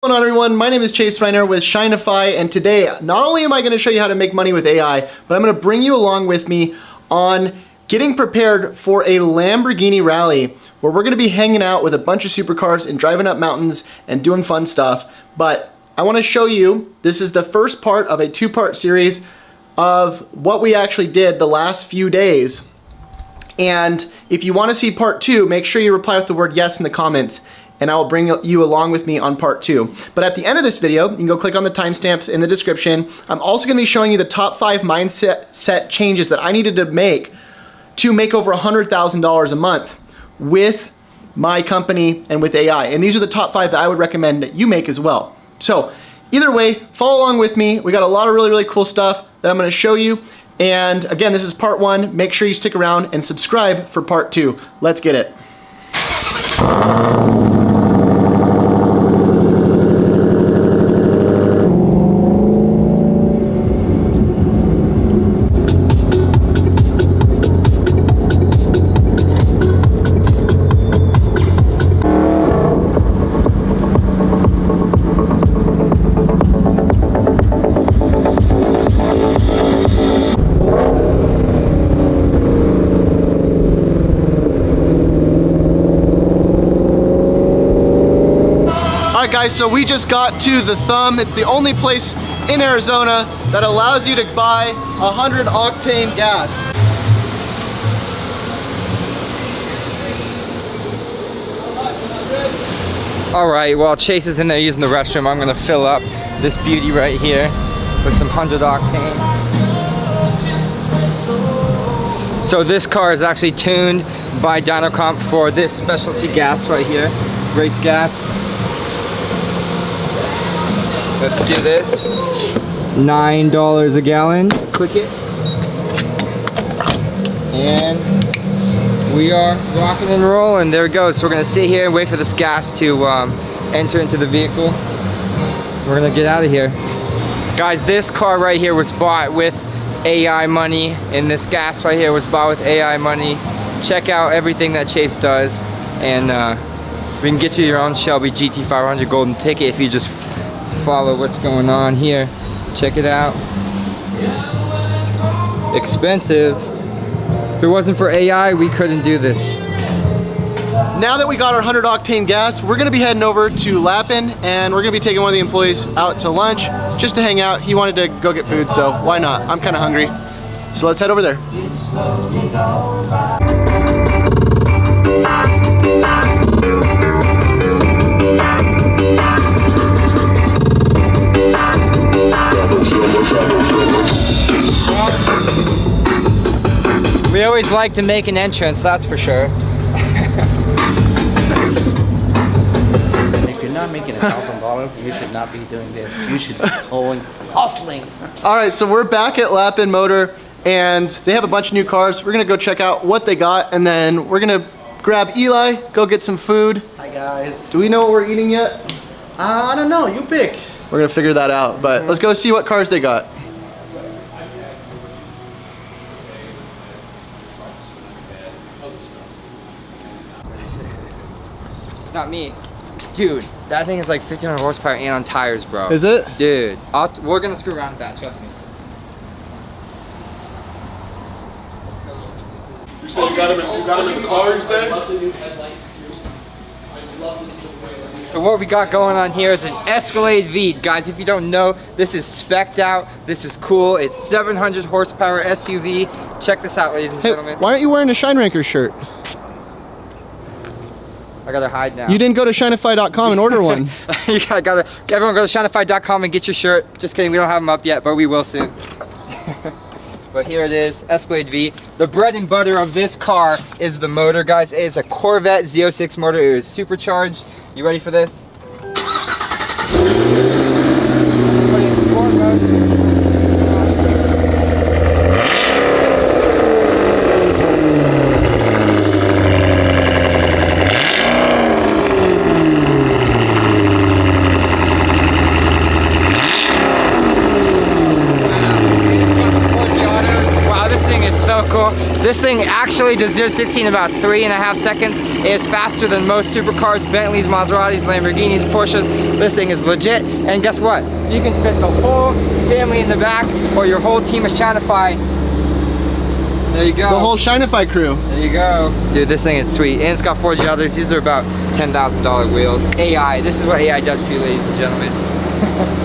What's going on, everyone? My name is Chase Reiner with Shinify, and today not only am I going to show you how to make money with AI, but I'm going to bring you along with me on getting prepared for a Lamborghini rally where we're going to be hanging out with a bunch of supercars and driving up mountains and doing fun stuff. But I want to show you, this is the first part of a two-part series of what we actually did the last few days. And if you want to see part two, make sure you reply with the word yes in the comments, and I will bring you along with me on part two. But at the end of this video, you can go click on the timestamps in the description. I'm also gonna be showing you the top 5 mindset changes that I needed to make over $100,000 a month with my company and with AI. And these are the top 5 that I would recommend that you make as well. So either way, follow along with me. We got a lot of really cool stuff that I'm gonna show you. And again, this is part 1. Make sure you stick around and subscribe for part 2. Let's get it. Alright guys, so we just got to the Thumb. It's the only place in Arizona that allows you to buy 100 octane gas. Alright, while Chase is in there using the restroom, I'm gonna fill up this beauty right here with some 100 octane. So this car is actually tuned by Dynacomp for this specialty gas right here, race gas. Let's do this. $9 a gallon. Click it. And we are rocking and rolling. There it goes. So we're gonna sit here and wait for this gas to enter into the vehicle. We're gonna get out of here. Guys, this car right here was bought with AI money, and this gas right here was bought with AI money. Check out everything that Chase does, and we can get you your own Shelby GT500 golden ticket if you just follow what's going on here. Check it out. Expensive. If it wasn't for AI, we couldn't do this. Now that we got our 100 octane gas, we're gonna be heading over to Lappin, and we're gonna be taking one of the employees out to lunch just to hang out. He wanted to go get food, so why not? I'm kind of hungry. So let's head over there. We always like to make an entrance, that's for sure. If you're not making $1,000, you should not be doing this. You should be hustling. All right, so we're back at Lappin Motor, and they have a bunch of new cars. We're gonna go check out what they got, and then we're gonna grab Eli, go get some food. Hi guys. Do we know what we're eating yet? I don't know, you pick. We're gonna figure that out, but let's go see what cars they got. It's not me. Dude, that thing is like 1,500 horsepower and on tires, bro. Is it? Dude, we're gonna screw around with that, trust me. You said you got him in the car, you say? I love the new headlights too. I love the new way. But what we got going on here is an Escalade V. Guys, if you don't know, this is spec'd out. This is cool. It's 700 horsepower SUV. Check this out, ladies and gentlemen. Why aren't you wearing a Shine Ranker shirt? I gotta hide now. You didn't go to shinify.com and order one. Everyone go to shinify.com and get your shirt. Just kidding, we don't have them up yet, but we will soon. But here it is, Escalade V. The bread and butter of this car is the motor, guys. It is a Corvette Z06 motor. It is supercharged. You ready for this? Put it in sport mode. This thing actually does 0 to 60 in about 3.5 seconds. It's faster than most supercars, Bentleys, Maseratis, Lamborghinis, Porsches. This thing is legit. And guess what? You can fit the whole family in the back or your whole team of Shinify. There you go. The whole Shinify crew. There you go. Dude, this thing is sweet. And it's got 4G others. These are about $10,000 wheels. AI. This is what AI does for you, ladies and gentlemen.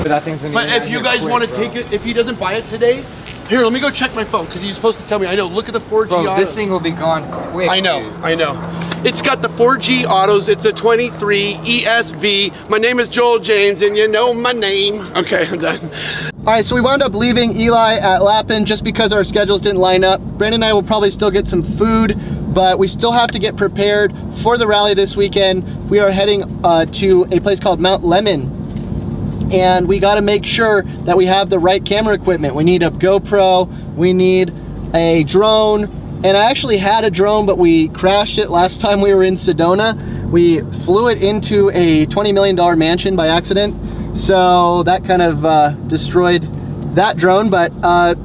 But that thing's gonna be But if you guys want to take it, if he doesn't buy it today, here, let me go check my phone because he's supposed to tell me. I know, look at the 4G Bro, autos. this thing will be gone quick. I know, dude. I know. It's got the 4G autos. It's a 23 ESV. My name is Joel James, and you know my name. Okay, I'm done. All right, so we wound up leaving Eli at Lappin just because our schedules didn't line up. Brandon and I will probably still get some food, but we still have to get prepared for the rally this weekend. We are heading to a place called Mount Lemon, and we got to make sure that we have the right camera equipment. We need a GoPro, we need a drone, and I actually had a drone, but we crashed it last time we were in Sedona. We flew it into a $20 million mansion by accident, so that kind of destroyed that drone, but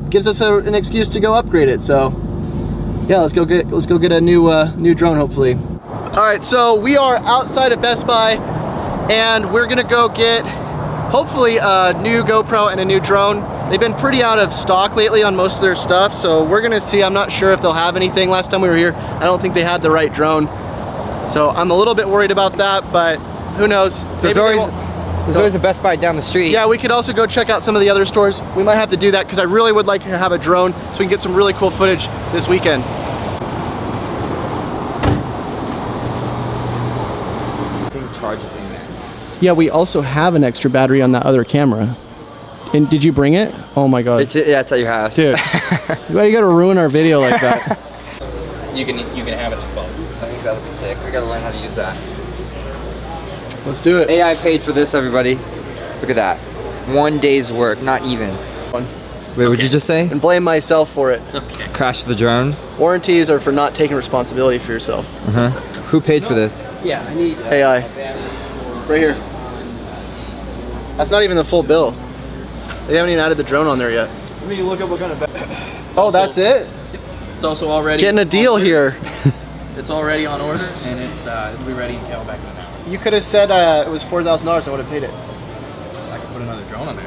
gives us an excuse to go upgrade it. So yeah, let's go get a new drone, hopefully. All right, so we are outside of Best Buy, and we're gonna go get hopefully a new GoPro and a new drone. They've been pretty out of stock lately on most of their stuff, so we're gonna see. I'm not sure if they'll have anything. Last time we were here, I don't think they had the right drone. So I'm a little bit worried about that, but who knows? There's always a Best Buy down the street. Yeah, we could also go check out some of the other stores. We might have to do that because I really would like to have a drone so we can get some really cool footage this weekend. Charges in there. Yeah, we also have an extra battery on that other camera. And did you bring it? Oh my god. Yeah, it's at your house. Dude, why you gotta ruin our video like that? You can have it to phone. I think that'll be sick. We gotta learn how to use that. Let's do it. AI paid for this, everybody. Look at that. 1 day's work, not even. Wait, what'd you just say? And blame myself for it. Okay. Crash the drone? Warranties are for not taking responsibility for yourself. Who paid for this? Yeah, I need AI. Right here. That's not even the full bill. They haven't even added the drone on there yet. Let me look up what kind of. Oh, that's it? It's also already Getting a deal here. It's already on order, and it'll be ready in tailback in an hour. You could have said it was $4,000. I would have paid it. I could put another drone on there.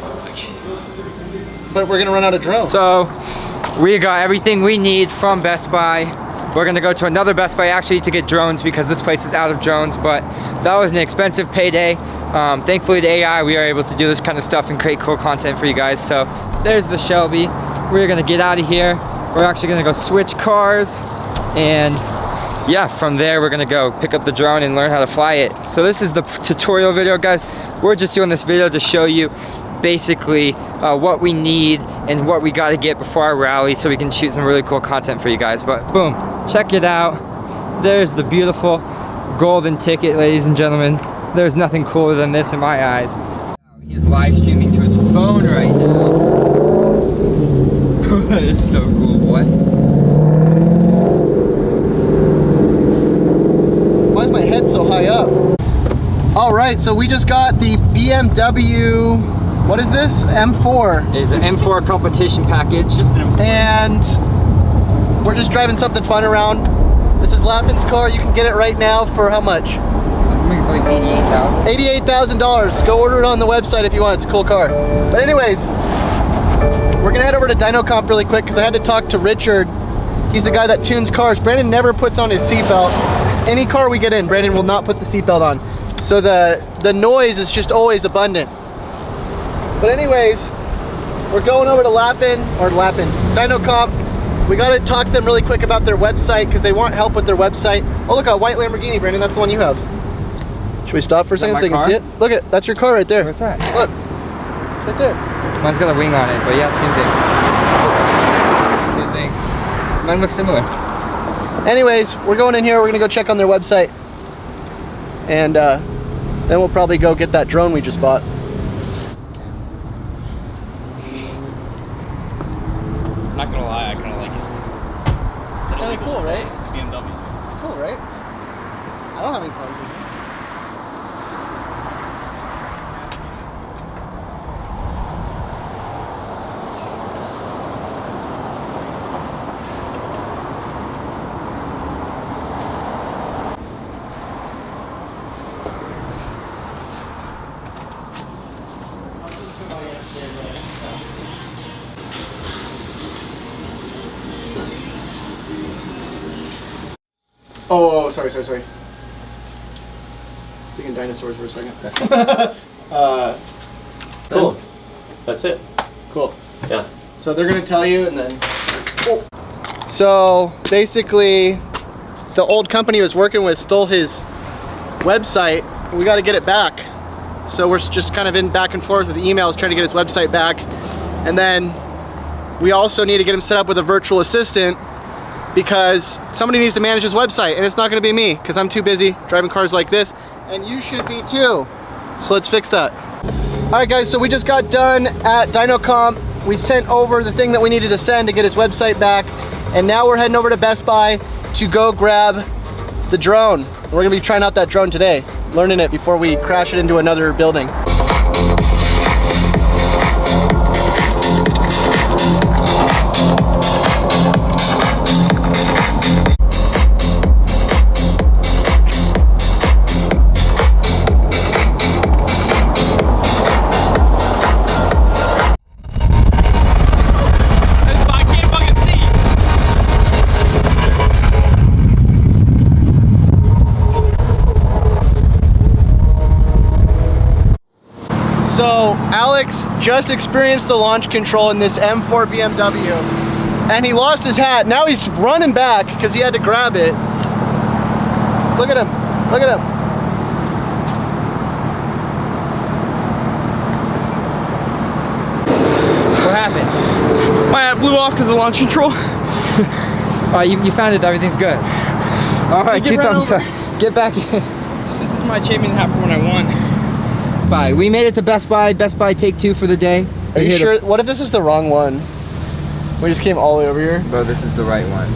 But we're gonna run out of drones. So, we got everything we need from Best Buy. We're gonna go to another Best Buy actually to get drones because this place is out of drones, but that was an expensive payday. Thankfully to AI, we are able to do this kind of stuff and create cool content for you guys. So, there's the Shelby. We're gonna get out of here. We're actually gonna go switch cars, and yeah, from there we're gonna go pick up the drone and learn how to fly it. So this is the tutorial video, guys. We're just doing this video to show you basically what we need and what we got to get before our rally so we can shoot some really cool content for you guys. But boom, check it out. There's the beautiful golden ticket, ladies and gentlemen. There's nothing cooler than this in my eyes. He's live streaming to his phone right now. That is so cool. What? Why is my head so high up? All right, so we just got the BMW, what is this? M4. It's an M4 competition package. Just an M4. And we're just driving something fun around. This is Lappin's car. You can get it right now for how much? I believe $88,000. $88,000. Go order it on the website if you want. It's a cool car. But anyways, we're gonna head over to DynoComp really quick because I had to talk to Richard. He's the guy that tunes cars. Brandon never puts on his seatbelt. Any car we get in, Brandon will not put the seatbelt on. So the noise is just always abundant. But anyways, we're going over to DynoComp. We gotta talk to them really quick about their website because they want help with their website. Oh look, a white Lamborghini, Brandon, that's the one you have. Should we stop for a second so they can see it? Look it, that's your car right there. Where's that? Look, it's right there. Mine's got a wing on it, but yeah, same thing. Same thing. So mine looks similar. Anyways, we're going in here, we're gonna go check on their website. And then we'll probably go get that drone we just bought. I'm not gonna lie, I kinda like it. It's Kinda cool, right? It's a BMW. It's cool, right? I don't have any cars with me. Oh, sorry. I was thinking dinosaurs for a second. Cool. That's it. Cool. Yeah. So they're gonna tell you and then... Oh. So basically, the old company he was working with stole his website. We gotta get it back. So we're just kind of in back and forth with emails trying to get his website back. And then we also need to get him set up with a virtual assistant because somebody needs to manage his website, and it's not gonna be me because I'm too busy driving cars like this, and you should be too. So let's fix that. All right guys, so we just got done at DinoComp. We sent over the thing that we needed to send to get his website back, and now we're heading over to Best Buy to go grab the drone. We're gonna be trying out that drone today, learning it before we crash it into another building. So Alex just experienced the launch control in this M4 BMW, and he lost his hat. Now he's running back because he had to grab it. Look at him, look at him. What happened? My hat flew off because of launch control. Alright, you found it, everything's good. Alright, two thumbs up. Get back in. This is my champion hat from when I won. Bye. We made it to Best Buy. Best Buy take 2 for the day. Are you sure? What if this is the wrong one? We just came all the way over here. Bro, this is the right one.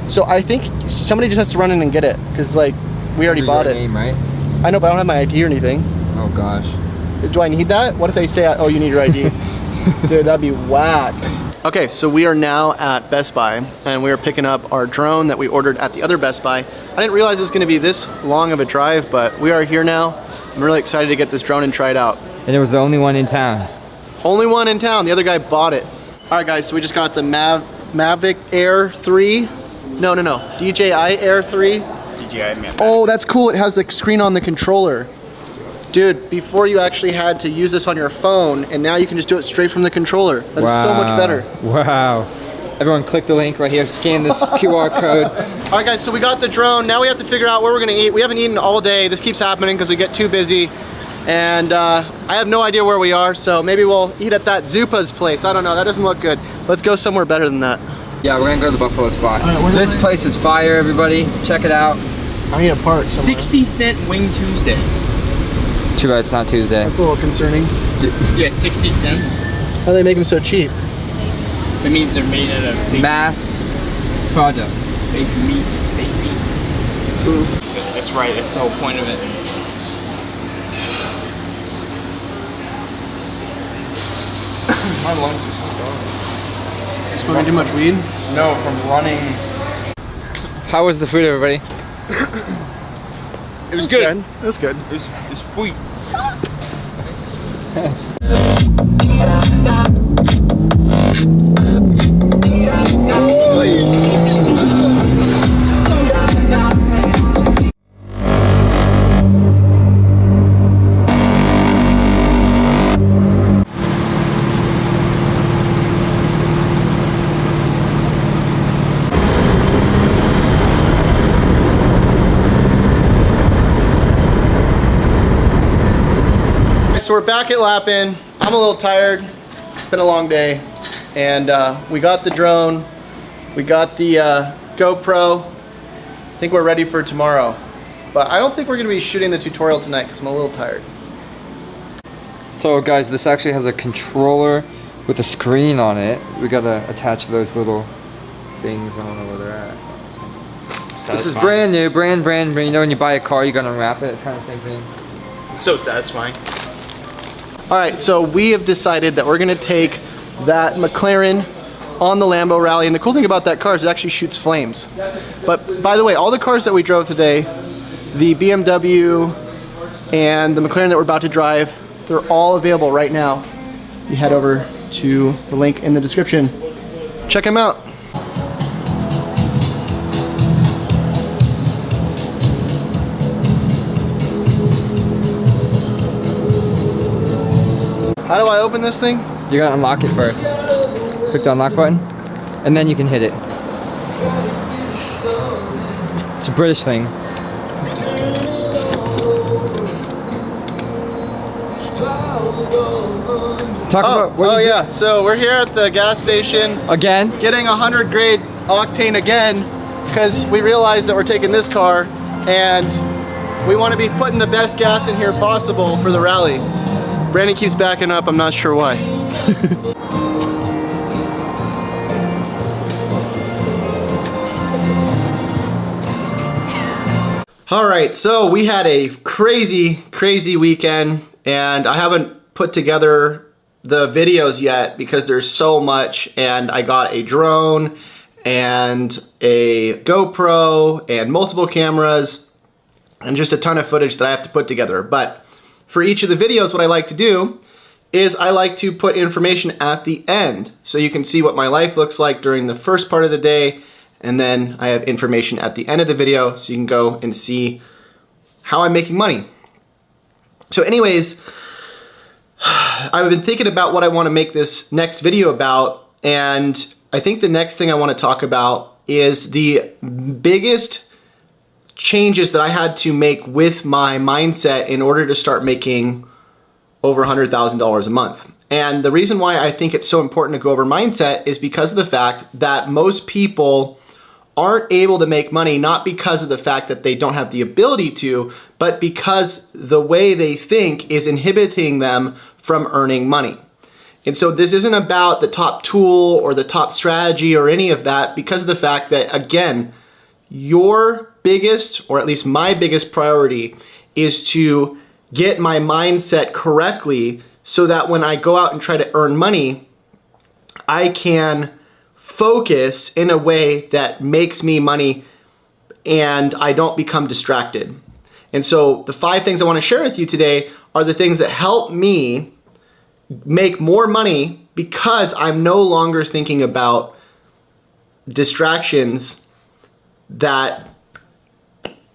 So I think somebody just has to run in and get it, because like we already bought it. Name, right? I know, but I don't have my ID or anything. Oh gosh. Do I need that? What if they say, oh, you need your ID? Dude, that'd be whack. Okay, so we are now at Best Buy, and we are picking up our drone that we ordered at the other Best Buy. I didn't realize it was gonna be this long of a drive, but we are here now. I'm really excited to get this drone and try it out. And it was the only one in town. Only one in town, the other guy bought it. All right guys, so we just got the Mavic Air 3. No, DJI Air 3. DJI Mavic. Oh, that's cool, it has the screen on the controller. Dude, before you actually had to use this on your phone, and now you can just do it straight from the controller. That is so much better. Wow. Everyone click the link right here, scan this QR code. All right guys, so we got the drone. Now we have to figure out where we're gonna eat. We haven't eaten all day. This keeps happening because we get too busy. And I have no idea where we are, so maybe we'll eat at that Zupa's place. I don't know, that doesn't look good. Let's go somewhere better than that. Yeah, we're gonna go to the Buffalo spot. Right, this place is fire, everybody. Check it out. I need a part somewhere. 60-cent Wing Tuesday. Too bad it's not Tuesday. That's a little concerning. Yeah, 60 cents. How do they make them so cheap? That means they're made out of fake Mass product. fake meat. Fake meat. Ooh. That's right, that's the whole point of it. My lungs are so done. Smoking too much weed? No, from running. How was the food, everybody? It was good. It was good. It's sweet. So we're back at Lapin. I'm a little tired. It's been a long day. And we got the drone. We got the GoPro. I think we're ready for tomorrow. But I don't think we're gonna be shooting the tutorial tonight because I'm a little tired. So guys, this actually has a controller with a screen on it. We gotta attach those little things. I don't know where they're at. This is brand new, brand new. You know when you buy a car, you gotta unwrap it, kind of same thing. So satisfying. All right, so we have decided that we're gonna take that McLaren on the Lambo rally. And the cool thing about that car is it actually shoots flames. But by the way, all the cars that we drove today, the BMW and the McLaren that we're about to drive, they're all available right now. You head over to the link in the description. Check them out. How do I open this thing? You gotta unlock it first. Click the unlock button, and then you can hit it. It's a British thing. Talk about what you yeah. So we're here at the gas station. Again? Getting 100 grade octane again, because we realized that we're taking this car and we want to be putting the best gas in here possible for the rally. Brandon keeps backing up, I'm not sure why. All right, so we had a crazy weekend, and I haven't put together the videos yet because there's so much, and I got a drone and a GoPro and multiple cameras and just a ton of footage that I have to put together. But for each of the videos, what I like to do is I like to put information at the end so you can see what my life looks like during the first part of the day, and then I have information at the end of the video so you can go and see how I'm making money. So anyways, I've been thinking about what I want to make this next video about, and I think the next thing I want to talk about is the biggest changes that I had to make with my mindset in order to start making over $100,000 a month. And the reason why I think it's so important to go over mindset is because of the fact that most people aren't able to make money, not because of the fact that they don't have the ability to, but because the way they think is inhibiting them from earning money. And so this isn't about the top tool or the top strategy or any of that, because of the fact that, again, your biggest, or at least my biggest priority, is to get my mindset correctly so that when I go out and try to earn money, I can focus in a way that makes me money and I don't become distracted. And so the 5 things I want to share with you today are the things that help me make more money because I'm no longer thinking about distractions that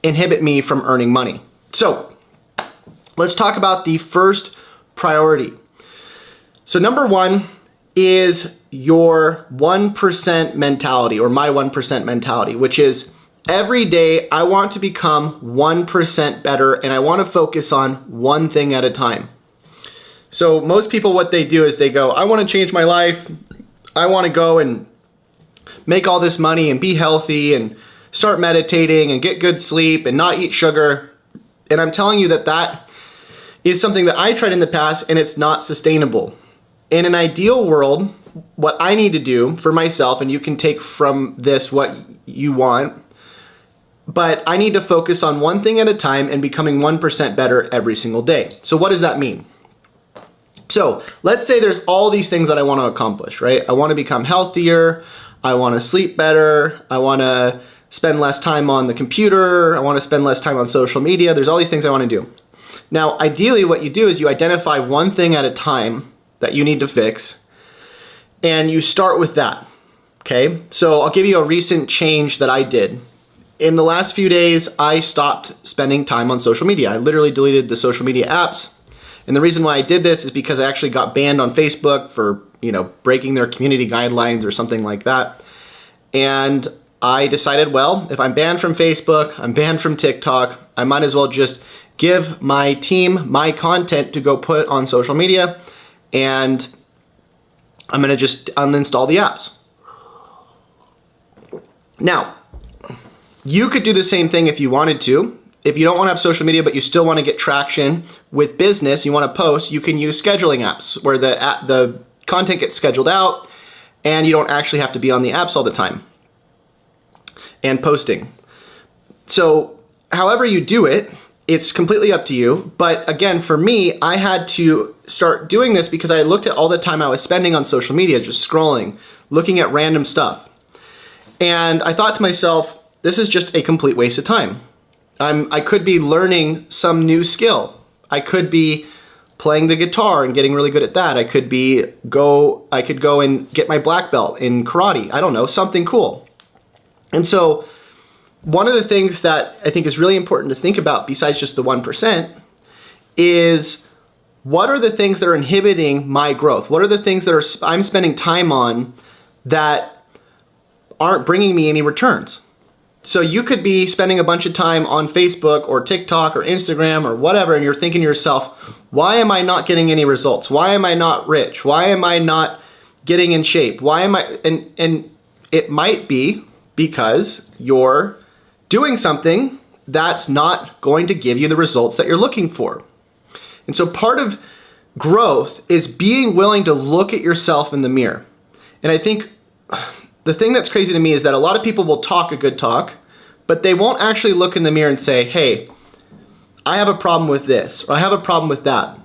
inhibit me from earning money. So let's talk about the first priority. So number 1 is your 1% mentality, or my 1% mentality, which is every day I want to become 1% better, and I want to focus on one thing at a time. So most people, what they do is they go, I want to change my life. I want to go and make all this money and be healthy and start meditating and get good sleep and not eat sugar. And I'm telling you that that is something that I tried in the past, and it's not sustainable. In an ideal world, what I need to do for myself, and you can take from this what you want, but I need to focus on one thing at a time and becoming 1% better every single day. So what does that mean? So let's say there's all these things that I want to accomplish, right? I want to become healthier. I want to sleep better. I want to spend less time on the computer. I want to spend less time on social media. There's all these things I want to do. Now, ideally, what you do is you identify one thing at a time that you need to fix, and you start with that, okay? So I'll give you a recent change that I did. In the last few days, I stopped spending time on social media. I literally deleted the social media apps. And the reason why I did this is because I actually got banned on Facebook for, breaking their community guidelines or something like that. And I decided, well, if I'm banned from Facebook, I'm banned from TikTok, I might as well just give my team my content to go put on social media, and I'm gonna just uninstall the apps. Now, you could do the same thing if you wanted to. If you don't want to have social media, but you still want to get traction with business, you want to post, you can use scheduling apps where the content gets scheduled out and you don't actually have to be on the apps all the time and posting. So however you do it, it's completely up to you. But again, for me, I had to start doing this because I looked at all the time I was spending on social media, just scrolling, looking at random stuff. And I thought to myself, this is just a complete waste of time. I could be learning some new skill. I could be playing the guitar and getting really good at that. I could go and get my black belt in karate. I don't know, something cool. And so one of the things that I think is really important to think about, besides just the 1%, is what are the things that are inhibiting my growth? What are the things that I'm spending time on that aren't bringing me any returns? So you could be spending a bunch of time on Facebook or TikTok or Instagram or whatever, and you're thinking to yourself, why am I not getting any results? Why am I not rich? Why am I not getting in shape? Why am I, and it might be because you're doing something that's not going to give you the results that you're looking for. And so part of growth is being willing to look at yourself in the mirror. And I think the thing that's crazy to me is that a lot of people will talk a good talk, but they won't actually look in the mirror and say, hey, I have a problem with this, or I have a problem with that.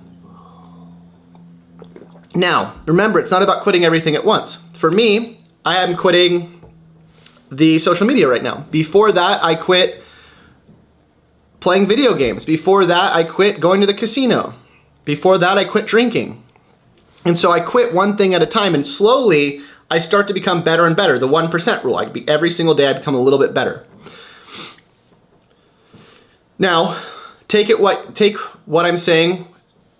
Now, remember, it's not about quitting everything at once. For me, I am quitting the social media right now. Before that, I quit playing video games. Before that, I quit going to the casino. Before that, I quit drinking. And so I quit one thing at a time, and slowly I start to become better and better. The 1% rule. Every single day I become a little bit better. Now, take what I'm saying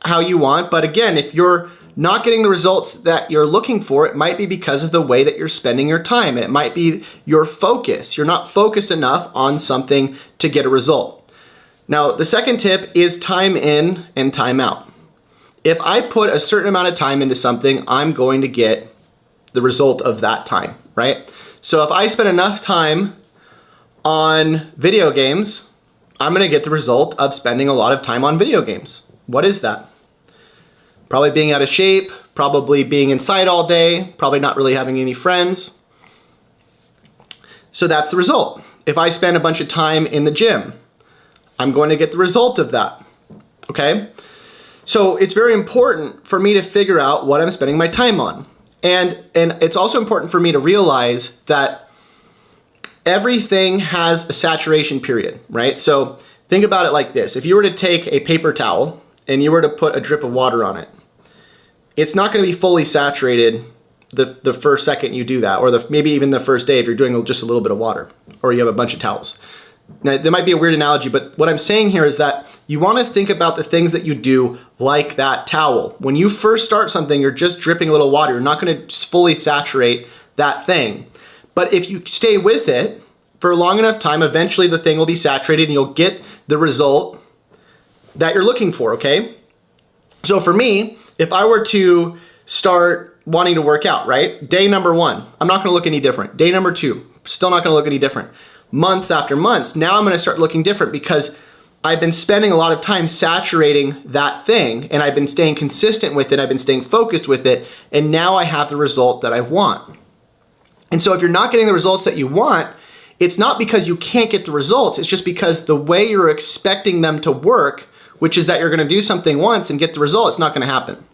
how you want, but again, if you're not getting the results that you're looking for, it might be because of the way that you're spending your time. It might be your focus. You're not focused enough on something to get a result. Now, the second tip is time in and time out. If I put a certain amount of time into something, I'm going to get the result of that time, right? So if I spend enough time on video games, I'm gonna get the result of spending a lot of time on video games. What is that? Probably being out of shape, probably being inside all day, probably not really having any friends. So that's the result. If I spend a bunch of time in the gym, I'm going to get the result of that, okay? So it's very important for me to figure out what I'm spending my time on. And it's also important for me to realize that everything has a saturation period, right? So think about it like this. If you were to take a paper towel and you were to put a drip of water on it, it's not going to be fully saturated the first second you do that, or maybe even the first day if you're doing just a little bit of water, or you have a bunch of towels. Now, that might be a weird analogy, but what I'm saying here is that you want to think about the things that you do like that towel. When you first start something, you're just dripping a little water. You're not going to fully saturate that thing. But if you stay with it for a long enough time, eventually the thing will be saturated and you'll get the result that you're looking for, okay? So for me, if I were to start wanting to work out, right? Day number 1, I'm not gonna look any different. Day number 2, still not gonna look any different. Months after months, now I'm gonna start looking different because I've been spending a lot of time saturating that thing and I've been staying consistent with it, I've been staying focused with it, and now I have the result that I want. And so if you're not getting the results that you want, it's not because you can't get the results, it's just because the way you're expecting them to work, which is that you're gonna do something once and get the result, it's not gonna happen.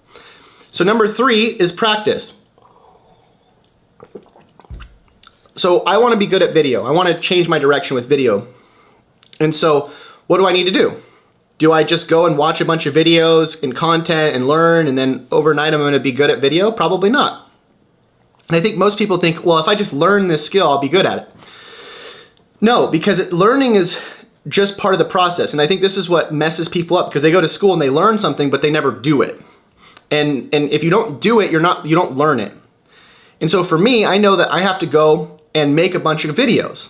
So number 3 is practice. So I wanna be good at video. I wanna change my direction with video. And so what do I need to do? Do I just go and watch a bunch of videos and content and learn and then overnight I'm gonna be good at video? Probably not. And I think most people think, well, if I just learn this skill, I'll be good at it. No, because learning is just part of the process. And I think this is what messes people up, because they go to school and they learn something, but they never do it. And if you don't do it, you don't learn it. And so for me, I know that I have to go and make a bunch of videos.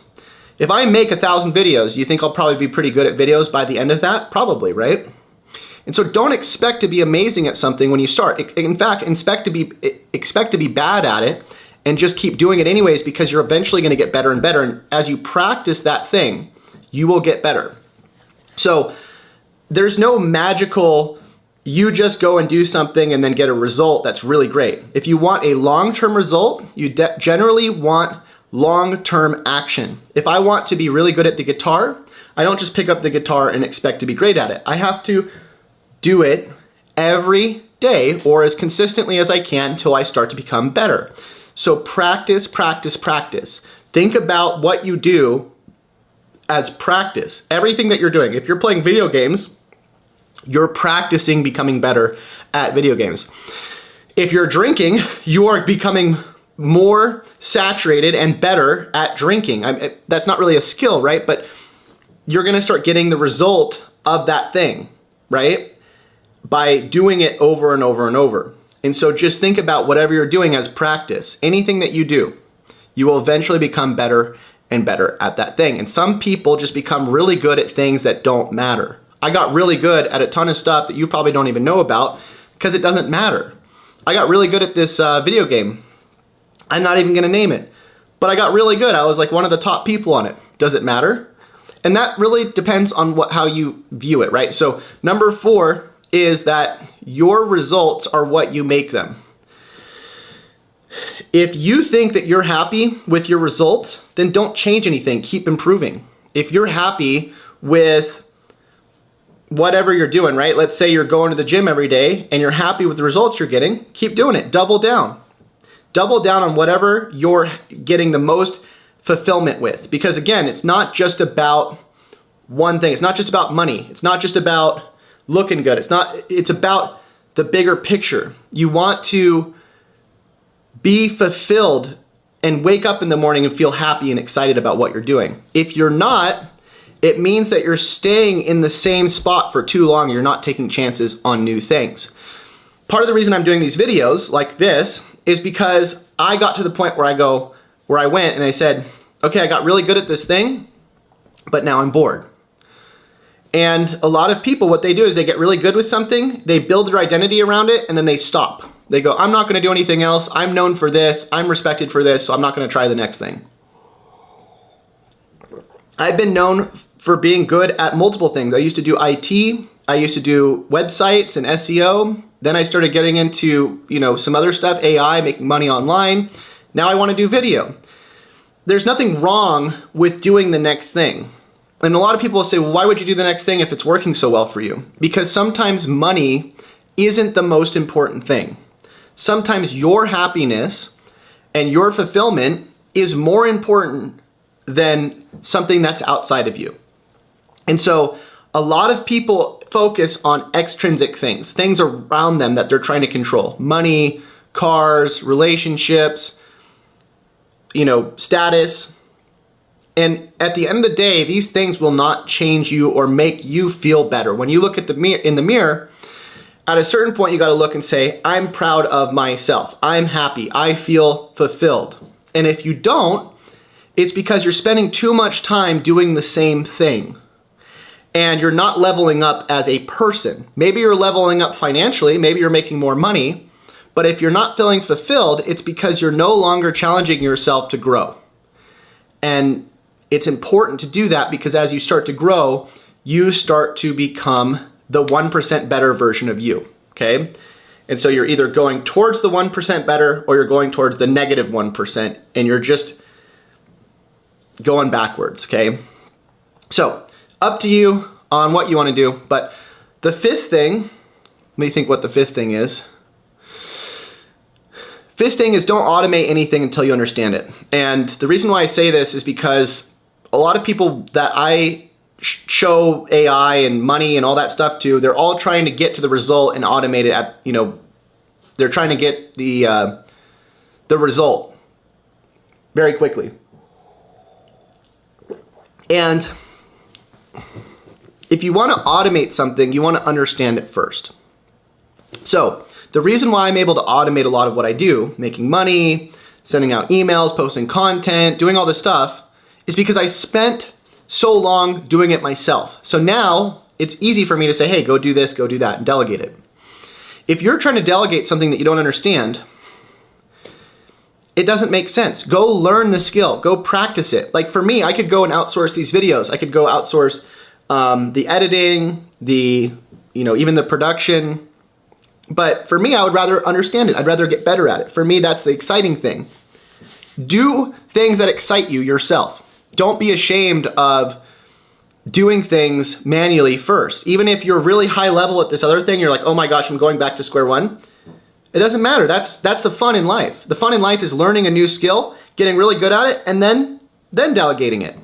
If I make 1,000 videos, you think I'll probably be pretty good at videos by the end of that? Probably, right? And so don't expect to be amazing at something when you start. In fact, expect to be bad at it and just keep doing it anyways, because you're eventually gonna get better and better. And as you practice that thing, you will get better. So there's no magical, you just go and do something and then get a result that's really great. If you want a long-term result, you generally want long-term action. If I want to be really good at the guitar, I don't just pick up the guitar and expect to be great at it. I have to do it every day or as consistently as I can until I start to become better. So practice, practice, practice. Think about what you do as practice. Everything that you're doing. If you're playing video games, you're practicing becoming better at video games. If you're drinking, you are becoming more saturated and better at drinking. That's not really a skill, right? But you're gonna start getting the result of that thing, right? by doing it over and over and over. And so just think about whatever you're doing as practice. Anything that you do, you will eventually become better and better at that thing. And some people just become really good at things that don't matter. I got really good at a ton of stuff that you probably don't even know about because it doesn't matter. I got really good at this video game. I'm not even gonna name it, but I got really good. I was like one of the top people on it. Does it matter? And that really depends on how you view it, right? So number 4 is that your results are what you make them. If you think that you're happy with your results, then don't change anything, keep improving. If you're happy with whatever you're doing, right? Let's say you're going to the gym every day and you're happy with the results you're getting, keep doing it, double down. Double down on whatever you're getting the most fulfillment with. Because again, it's not just about one thing. It's not just about money. It's not just about looking good. It's about the bigger picture. You want to be fulfilled and wake up in the morning and feel happy and excited about what you're doing. If you're not, it means that you're staying in the same spot for too long. You're not taking chances on new things. Part of the reason I'm doing these videos like this is because I got to the point where I went and I said, okay, I got really good at this thing, but now I'm bored. And a lot of people, what they do is they get really good with something, they build their identity around it, and then they stop. They go, I'm not gonna do anything else. I'm known for this. I'm respected for this, so I'm not gonna try the next thing. I've been known for being good at multiple things. I used to do IT. I used to do websites and SEO. Then I started getting into, some other stuff, AI, making money online. Now I wanna do video. There's nothing wrong with doing the next thing. And a lot of people will say, well, why would you do the next thing if it's working so well for you? Because sometimes money isn't the most important thing. Sometimes your happiness and your fulfillment is more important than something that's outside of you. And so a lot of people focus on extrinsic things around them that they're trying to control. Money, cars, relationships, status. And at the end of the day, these things will not change you or make you feel better. When you look at in the mirror, at a certain point, you got to look and say, I'm proud of myself. I'm happy. I feel fulfilled. And if you don't, it's because you're spending too much time doing the same thing. And you're not leveling up as a person. Maybe you're leveling up financially. Maybe you're making more money. But if you're not feeling fulfilled, it's because you're no longer challenging yourself to grow. And it's important to do that because as you start to grow, you start to become the 1% better version of you, okay? And so you're either going towards the 1% better or you're going towards the negative 1% and you're just going backwards, okay? So up to you on what you wanna do, but the 5th thing, let me think what the 5th thing is. 5th thing is don't automate anything until you understand it. And the reason why I say this is because a lot of people that I show AI and money and all that stuff to, they're all trying to get to the result and automate it at, they're trying to get the result very quickly. And if you want to automate something, you want to understand it first. So the reason why I'm able to automate a lot of what I do, making money, sending out emails, posting content, doing all this stuff, is because I spent so long doing it myself. So now it's easy for me to say, hey, go do this, go do that, and delegate it. If you're trying to delegate something that you don't understand, it doesn't make sense. Go learn the skill, go practice it. Like for me, I could go and outsource these videos. I could go outsource the editing, even the production. But for me, I would rather understand it. I'd rather get better at it. For me, that's the exciting thing. Do things that excite you yourself. Don't be ashamed of doing things manually first. Even if you're really high level at this other thing, you're like, oh my gosh, I'm going back to square one. It doesn't matter. That's the fun in life. The fun in life is learning a new skill, getting really good at it, and then delegating it.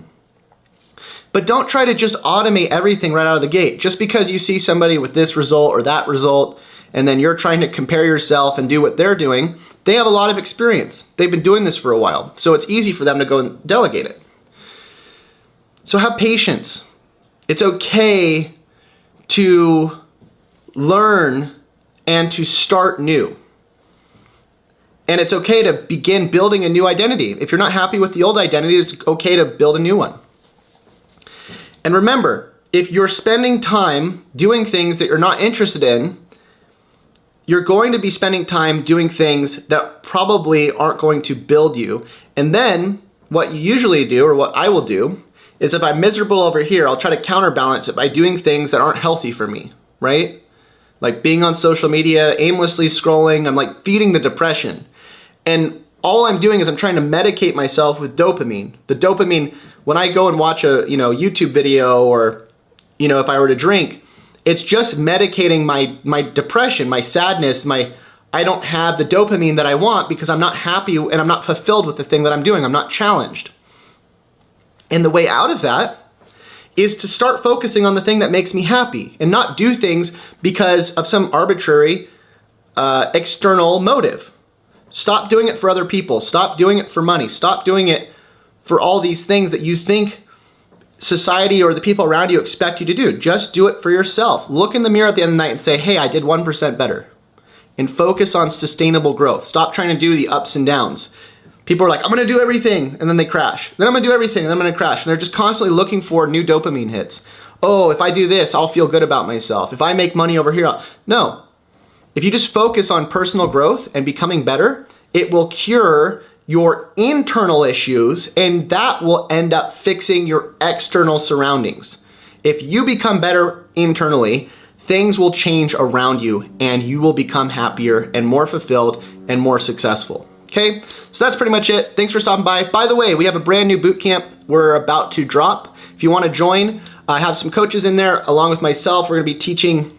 But don't try to just automate everything right out of the gate. Just because you see somebody with this result or that result, and then you're trying to compare yourself and do what they're doing, they have a lot of experience. They've been doing this for a while. So it's easy for them to go and delegate it. So have patience. It's okay to learn and to start new. And it's okay to begin building a new identity. If you're not happy with the old identity, it's okay to build a new one. And remember, if you're spending time doing things that you're not interested in, you're going to be spending time doing things that probably aren't going to build you. And then what you usually do, or what I will do, is if I'm miserable over here, I'll try to counterbalance it by doing things that aren't healthy for me, right? Like being on social media, aimlessly scrolling, I'm like feeding the depression. And all I'm doing is I'm trying to medicate myself with dopamine. The dopamine, when I go and watch a YouTube video, or if I were to drink, it's just medicating my depression, my sadness, I don't have the dopamine that I want because I'm not happy and I'm not fulfilled with the thing that I'm doing. I'm not challenged. And the way out of that is to start focusing on the thing that makes me happy and not do things because of some arbitrary external motive. Stop doing it for other people. Stop doing it for money. Stop doing it for all these things that you think society or the people around you expect you to do. Just do it for yourself. Look in the mirror at the end of the night and say, hey, I did 1% better. And focus on sustainable growth. Stop trying to do the ups and downs. People are like, I'm gonna do everything, and then they crash. Then I'm gonna do everything, and then I'm gonna crash. And they're just constantly looking for new dopamine hits. Oh, if I do this, I'll feel good about myself. If I make money over here, no. If you just focus on personal growth and becoming better, it will cure your internal issues, and that will end up fixing your external surroundings. If you become better internally, things will change around you and you will become happier and more fulfilled and more successful. Okay, so that's pretty much it. Thanks for stopping by. By the way, we have a brand new boot camp we're about to drop. If you want to join, I have some coaches in there along with myself. We're going to be teaching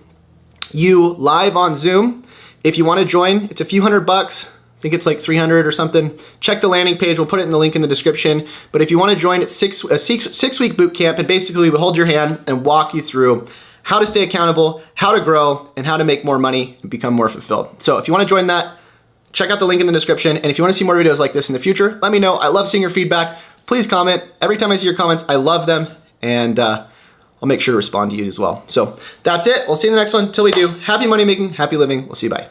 you live on Zoom. If you want to join, it's a few $100. I think it's like 300 or something. Check the landing page. We'll put it in the link in the description. But if you want to join, it's a six-week boot camp, and basically we hold your hand and walk you through how to stay accountable, how to grow, and how to make more money and become more fulfilled. So if you want to join that, check out the link in the description. And if you want to see more videos like this in the future, let me know. I love seeing your feedback. Please comment. Every time I see your comments, I love them, and I'll make sure to respond to you as well. So that's it. We'll see you in the next one. Until we do, happy money making, happy living. We'll see you. Bye.